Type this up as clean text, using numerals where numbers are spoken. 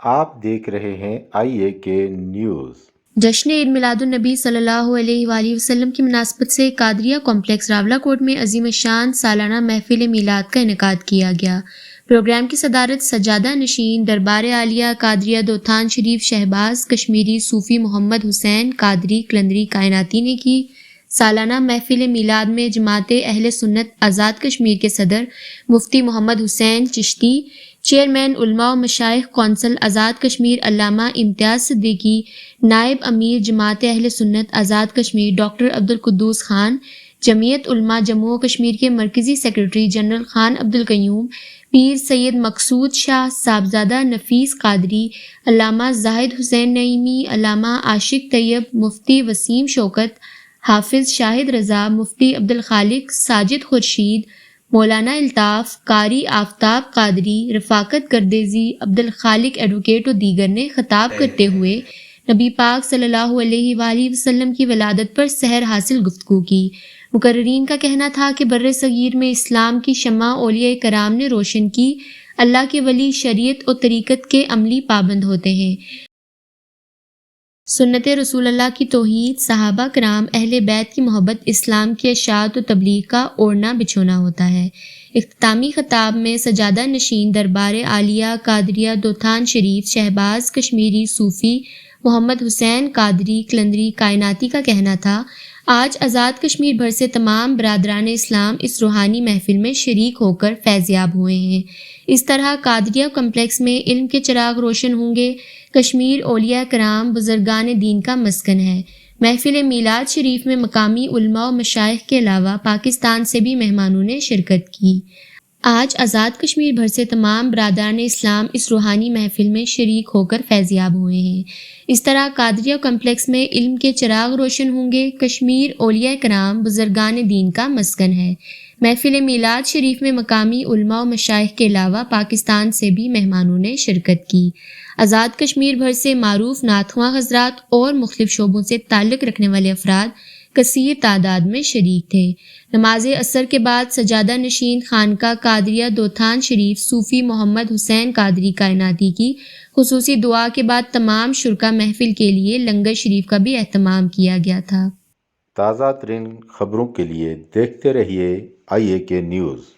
آپ دیکھ رہے ہیں آئی اے کے نیوز۔ جشن عید میلاد النبی صلی اللہ علیہ وآلہ وسلم کی مناسبت سے قادریہ کمپلیکس راولاکوٹ میں عظیم الشان سالانہ محفل میلاد کا انعقاد کیا گیا۔ پروگرام کی صدارت سجادہ نشین دربار عالیہ قادریہ دوتھان شریف شہباز کشمیری صوفی محمد حسین قادری قلندری کائناتی نے کی۔ سالانہ محفل میلاد میں جماعت اہل سنت آزاد کشمیر کے صدر مفتی محمد حسین چشتی، چیئرمین علماء و مشائخ کونسل آزاد کشمیر علامہ امتیاز صدیقی، نائب امیر جماعت اہل سنت آزاد کشمیر ڈاکٹر عبدالقدوس خان، جمعیت علماء جموں و کشمیر کے مرکزی سیکرٹری جنرل خان عبدالقیوم، پیر سید مقصود شاہ صاحبزادہ نفیس قادری، علامہ زاہد حسین نعیمی، علامہ عاشق طیب، مفتی وسیم شوکت، حافظ شاہد رضا، مفتی عبدالخالق ساجد خورشید، مولانا الطاف، قاری آفتاب قادری، رفاقت گردیزی، عبدالخالق ایڈوکیٹ و دیگر نے خطاب کرتے ہوئے نبی پاک صلی اللہ علیہ وآلہ وسلم کی ولادت پر سحر حاصل گفتگو کی۔ مقررین کا کہنا تھا کہ بر صغیر میں اسلام کی شمع اولیاء کرام نے روشن کی۔ اللہ کے ولی شریعت و طریقت کے عملی پابند ہوتے ہیں۔ سنت رسول اللہ کی توحید، صحابہ کرام، اہل بیت کی محبت اسلام کی اشاعت و تبلیغ کا اوڑھنا بچھونا ہوتا ہے۔ اختتامی خطاب میں سجادہ نشین دربار عالیہ قادریہ دوتھان شریف شہباز کشمیری صوفی محمد حسین قادری قلندری کائناتی کا کہنا تھا، آج آزاد کشمیر بھر سے تمام برادران اسلام اس روحانی محفل میں شریک ہو کر فیض یاب ہوئے ہیں۔ اس طرح قادریہ کمپلیکس میں علم کے چراغ روشن ہوں گے۔ کشمیر اولیاء کرام بزرگان دین کا مسکن ہے۔ محفل میلاد شریف میں مقامی علماء و مشائخ کے علاوہ پاکستان سے بھی مہمانوں نے شرکت کی۔ آج آزاد کشمیر بھر سے تمام برادران اسلام اس روحانی محفل میں شریک ہو کر فیض یاب ہوئے ہیں۔ اس طرح قادریہ کمپلیکس میں علم کے چراغ روشن ہوں گے۔ کشمیر اولیاء کرام بزرگان دین کا مسکن ہے۔ محفل میلاد شریف میں مقامی علماء و مشائخ کے علاوہ پاکستان سے بھی مہمانوں نے شرکت کی۔ آزاد کشمیر بھر سے معروف نعت خواں حضرات اور مختلف شعبوں سے تعلق رکھنے والے افراد کثیر تعداد میں شریک تھے۔ نماز عصر کے بعد سجادہ نشین خانقاہ قادریہ دوتھان شریف صوفی محمد حسین قادری کائناتی کی خصوصی دعا کے بعد تمام شرکا محفل کے لیے لنگر شریف کا بھی اہتمام کیا گیا تھا۔ تازہ ترین خبروں کے لیے دیکھتے رہیے آئی اے کے نیوز۔